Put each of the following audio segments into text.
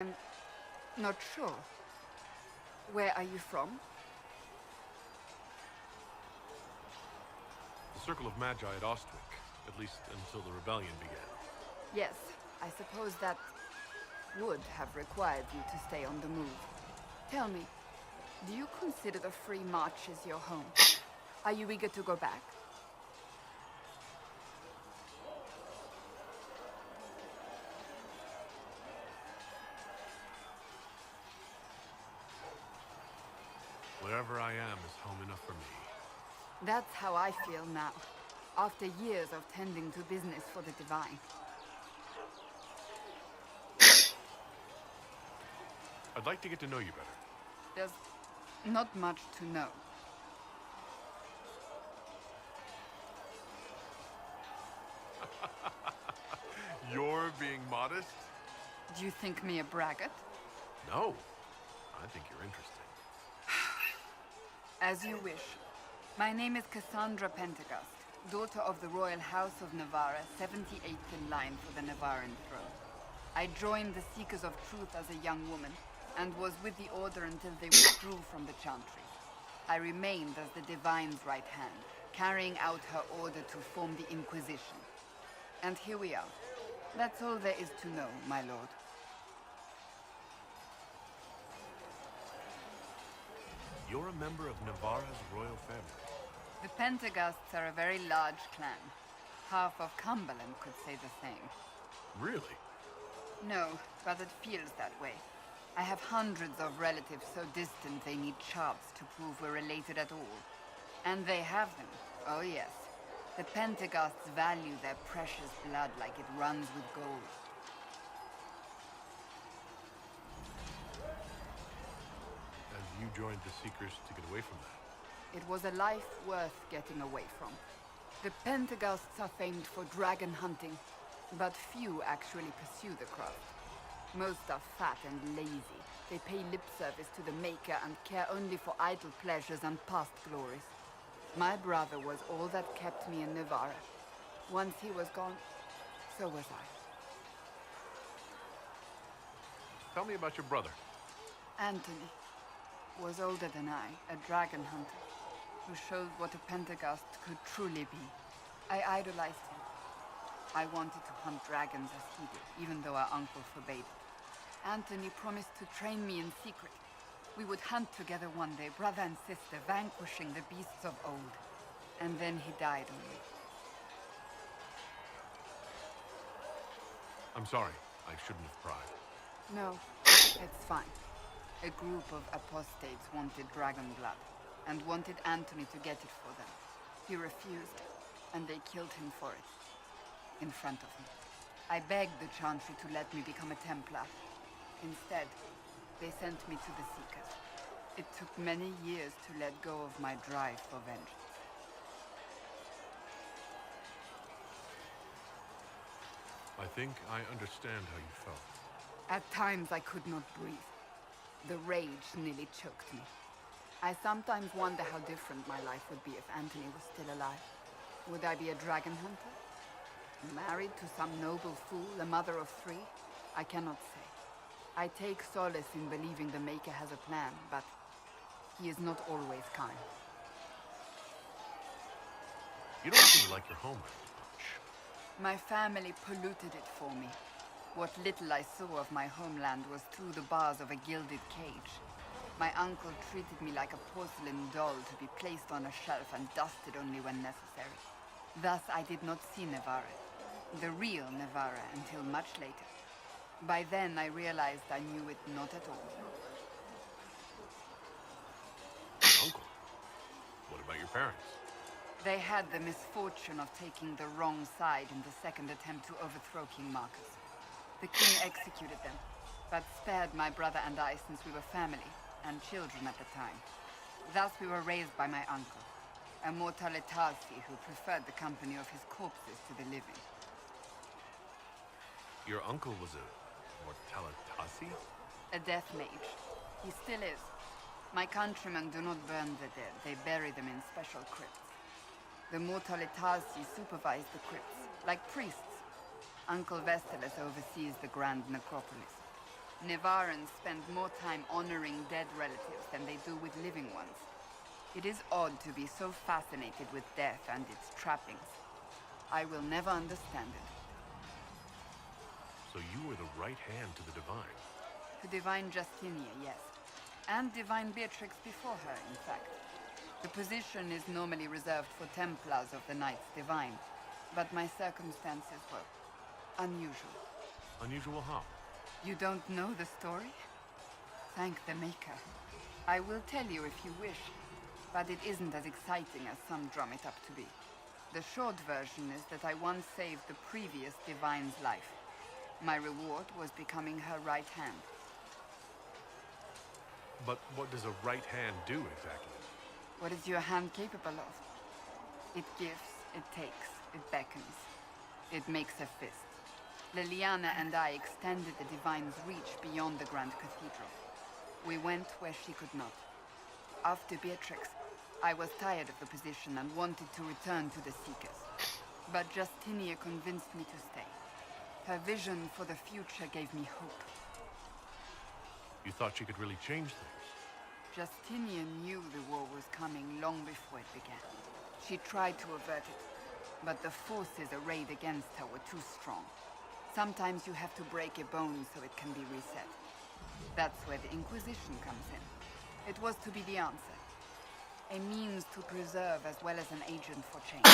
I'm not sure. Where are you from? The Circle of Magi at Ostwick, at least until the rebellion began. Yes, I suppose that would have required you to stay on the move. Tell me, do you consider the Free March as your home? Are you eager to go back? Wherever I am is home enough for me. That's how I feel now, after years of tending to business for the Divine. I'd like to get to know you better. There's not much to know. You're being modest? Do you think me a braggart? No. I think you're interesting. As you wish. My name is Cassandra Pentegast, daughter of the Royal House of Navarra, 78th in line for the Navarran throne. I joined the Seekers of Truth as a young woman, and was with the Order until they withdrew from the Chantry. I remained as the Divine's right hand, carrying out her order to form the Inquisition. And here we are. That's all there is to know, my lord. You're a member of Navarra's royal family. The Pentegasts are a very large clan. Half of Cumberland could say the same. Really? No, but it feels that way. I have hundreds of relatives so distant they need charts to prove we're related at all. And they have them. Oh yes. The Pentegasts value their precious blood like it runs with gold. And you joined the Seekers to get away from that? It was a life worth getting away from. The Pentegasts are famed for dragon hunting, but few actually pursue the craft. Most are fat and lazy. They pay lip service to the Maker and care only for idle pleasures and past glories. My brother was all that kept me in Navarra. Once he was gone, so was I. Tell me about your brother. Anthony was older than I, a dragon hunter, who showed what a Pentagast could truly be. I idolized him. I wanted to hunt dragons as he did, even though our uncle forbade it. Anthony promised to train me in secret. We would hunt together one day, brother and sister, vanquishing the beasts of old. And then he died on me. I'm sorry. I shouldn't have pried. No, it's fine. A group of apostates wanted dragon blood, and wanted Anthony to get it for them. He refused, and they killed him for it. In front of me. I begged the Chantry to let me become a Templar. Instead, they sent me to the Seekers. It took many years to let go of my drive for vengeance. I think I understand how you felt. At times I could not breathe. The rage nearly choked me. I sometimes wonder how different my life would be if Anthony was still alive. Would I be a dragon hunter? Married to some noble fool, a mother of three? I cannot say. I take solace in believing the Maker has a plan, but he is not always kind. You don't seem like your home very much. My family polluted it for me. What little I saw of my homeland was through the bars of a gilded cage. My uncle treated me like a porcelain doll to be placed on a shelf and dusted only when necessary. Thus I did not see Navarra, the real Navarra, until much later. By then I realized I knew it not at all. Uncle? What about your parents? They had the misfortune of taking the wrong side in the second attempt to overthrow King Marcus. The king executed them, but spared my brother and I since we were family, and children at the time. Thus we were raised by my uncle, a Mortalitasi who preferred the company of his corpses to the living. Your uncle was a Mortalitasi? A death mage. He still is. My countrymen do not burn the dead, they bury them in special crypts. The Mortalitasi supervise the crypts, like priests. Uncle Vestalis oversees the grand necropolis. Nevarans spend more time honoring dead relatives than they do with living ones. It is odd to be so fascinated with death and its trappings. I will never understand it. So you were the right hand to the Divine. To Divine Justinia, yes. And Divine Beatrix before her, in fact. The position is normally reserved for Templars of the Knights Divine, but my circumstances were unusual. Unusual how? You don't know the story? Thank the Maker. I will tell you if you wish, but it isn't as exciting as some drum it up to be. The short version is that I once saved the previous Divine's life. My reward was becoming her right hand. But what does a right hand do exactly? What is your hand capable of? It gives, it takes, it beckons. It makes a fist. Liliana and I extended the Divine's reach beyond the Grand Cathedral. We went where she could not. After Beatrix, I was tired of the position and wanted to return to the Seekers. But Justinia convinced me to stay. Her vision for the future gave me hope. You thought she could really change things? Justinian knew the war was coming long before it began. She tried to avert it, but the forces arrayed against her were too strong. Sometimes you have to break a bone so it can be reset. That's where the Inquisition comes in. It was to be the answer. A means to preserve as well as an agent for change.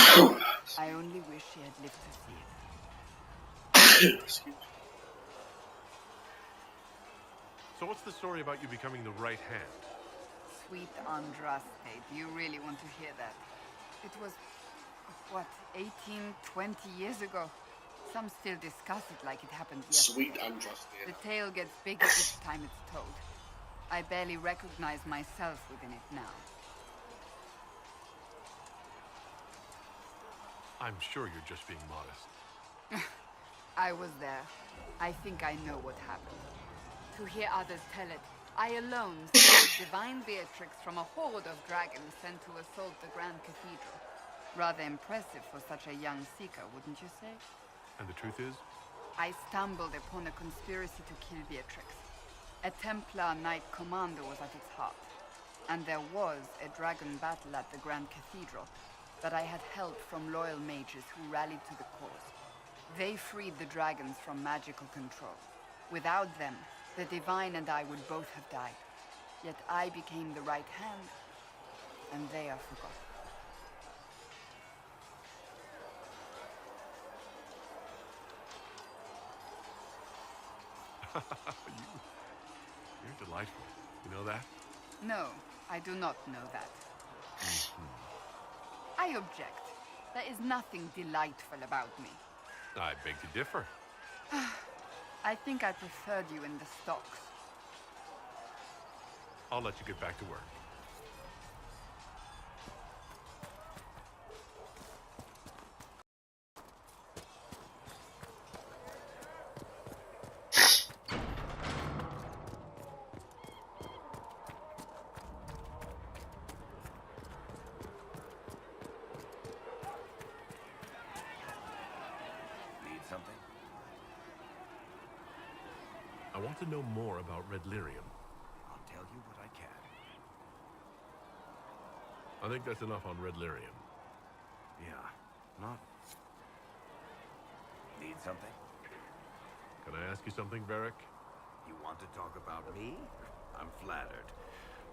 I only wish she had lived to see it. Excuse me. So what's the story about you becoming the right hand? Sweet Andraste, do you really want to hear that? It was, what, 18, 20 years ago? Some still discuss it like it happened yesterday. Sweet Andraste. The tale gets bigger each time it's told. I barely recognize myself within it now. I'm sure you're just being modest. I was there. I think I know what happened. To hear others tell it, I alone saved Divine Beatrix from a horde of dragons sent to assault the Grand Cathedral. Rather impressive for such a young seeker, wouldn't you say? And the truth is? I stumbled upon a conspiracy to kill Beatrix. A Templar Knight Commander was at its heart. And there was a dragon battle at the Grand Cathedral, but I had help from loyal mages who rallied to the cause. They freed the dragons from magical control. Without them, the Divine and I would both have died. Yet I became the right hand, and they are forgotten. You're delightful. You know that? No, I do not know that. I object. There is nothing delightful about me. I beg to differ. I think I preferred you in the stocks. I'll let you get back to work. Something? I want to know more about Red Lyrium. I'll tell you what I can. I think that's enough on Red Lyrium. Yeah, not... Need something? Can I ask you something, Varric? You want to talk about me? I'm flattered.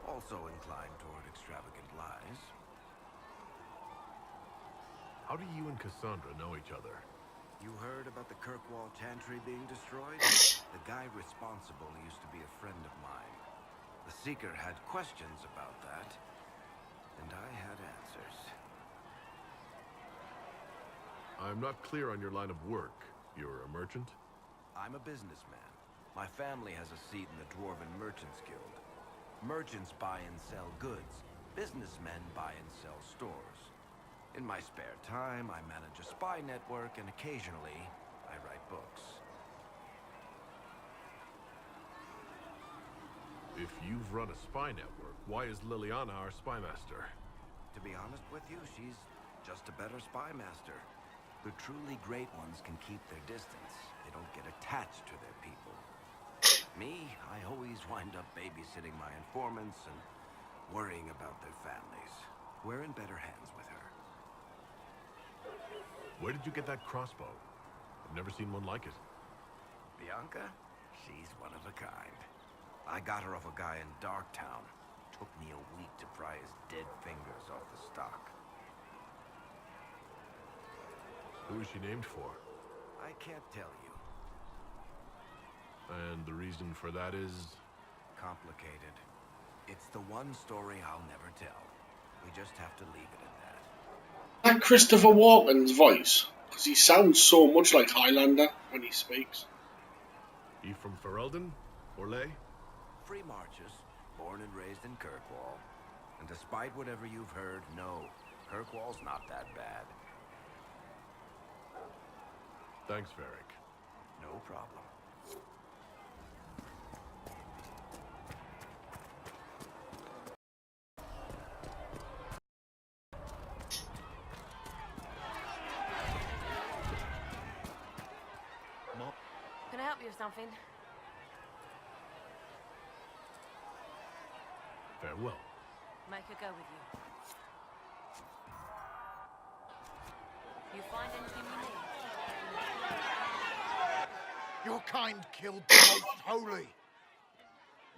Also inclined toward extravagant lies. How do you and Cassandra know each other? You heard about the Kirkwall Chantry being destroyed? The guy responsible used to be a friend of mine. The Seeker had questions about that, and I had answers. I'm not clear on your line of work. You're a merchant? I'm a businessman. My family has a seat in the Dwarven Merchants Guild. Merchants buy and sell goods. Businessmen buy and sell stores. In my spare time, I manage a spy network, and occasionally, I write books. If you've run a spy network, why is Liliana our spy master? To be honest with you, she's just a better spy master. The truly great ones can keep their distance. They don't get attached to their people. Me, I always wind up babysitting my informants and worrying about their families. We're in better hands with her. Where did you get that crossbow? I've never seen one like it. Bianca? She's one of a kind. I got her off a guy in Darktown. Took me a week to pry his dead fingers off the stock. Who is she named for? I can't tell you. And the reason for that is... Complicated. It's the one story I'll never tell. We just have to leave it at that. That Christopher Walken's voice, because he sounds so much like Highlander when he speaks. You from Ferelden? Orlais? Free Marches, born and raised in Kirkwall. And despite whatever you've heard, no, Kirkwall's not that bad. Thanks, Varric. No problem. Can I help you with something? Farewell. Make her go with you. You find anything you need? Your kind killed the most holy.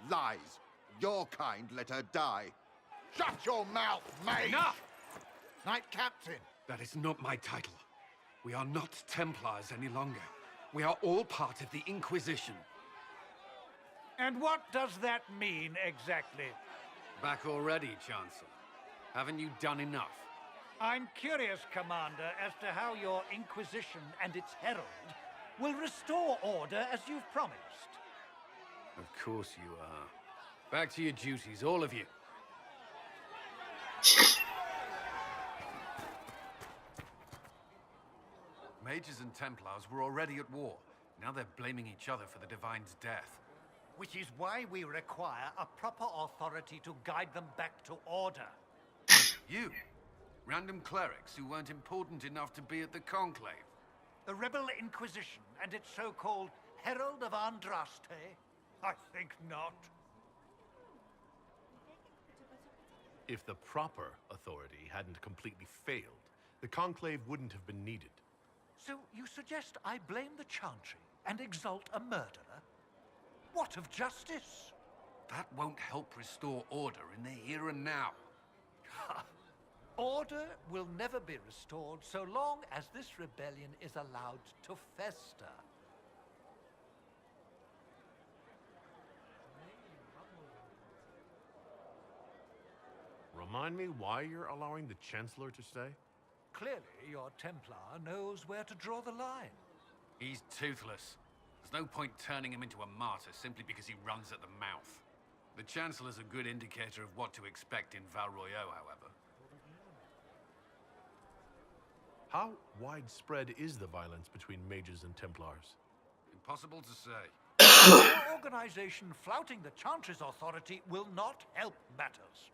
Lies. Your kind let her die. Shut your mouth, mate! Enough! Knight Captain. That is not my title. We are not Templars any longer. We are all part of the Inquisition. And what does that mean, exactly? Back already, Chancellor. Haven't you done enough? I'm curious, Commander, as to how your Inquisition and its herald will restore order as you've promised. Of course you are. Back to your duties, all of you. Mages and Templars were already at war. Now they're blaming each other for the Divine's death. Which is why we require a proper authority to guide them back to order. You? Random clerics who weren't important enough to be at the Conclave. The Rebel Inquisition and its so-called Herald of Andraste? I think not. If the proper authority hadn't completely failed, the Conclave wouldn't have been needed. So you suggest I blame the Chantry and exalt a murderer? What of justice? That won't help restore order in the here and now. Order will never be restored so long as this rebellion is allowed to fester. Remind me why you're allowing the Chancellor to stay? Clearly, your Templar knows where to draw the line. He's toothless. There's no point turning him into a martyr simply because he runs at the mouth. The Chancellor's a good indicator of what to expect in Val Royeaux, however. How widespread is the violence between mages and Templars? Impossible to say. Your organization flouting the Chantry's authority will not help matters.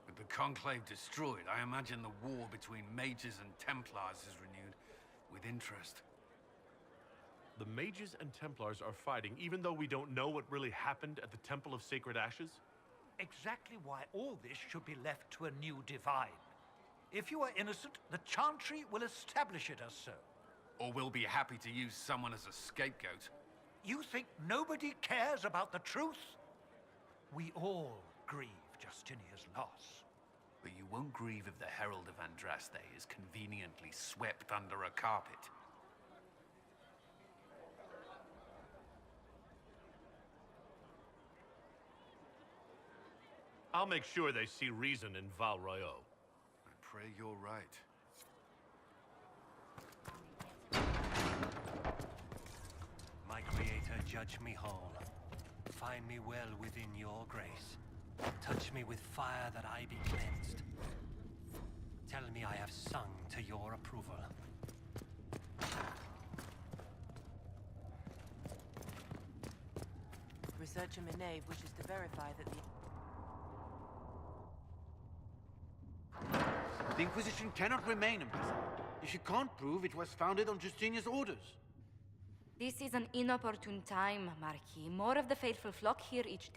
With the Conclave destroyed, I imagine the war between mages and Templars is renewed with interest. The mages and Templars are fighting even though we don't know what really happened at the Temple of Sacred Ashes? Exactly why all this should be left to a new divine. If you are innocent, the Chantry will establish it as so. Or we'll be happy to use someone as a scapegoat. You think nobody cares about the truth? We all grieve Justinia's loss. But you won't grieve if the Herald of Andraste is conveniently swept under a carpet. I'll make sure they see reason in Val Royeaux. I pray you're right. My Creator, judge me whole. Find me well within your grace. Touch me with fire that I be cleansed. Tell me I have sung to your approval. Researcher Menave wishes to verify that The Inquisition cannot remain imprisoned if she can't prove it was founded on Justinia's orders. This is an inopportune time, Marquis. More of the faithful flock here each day.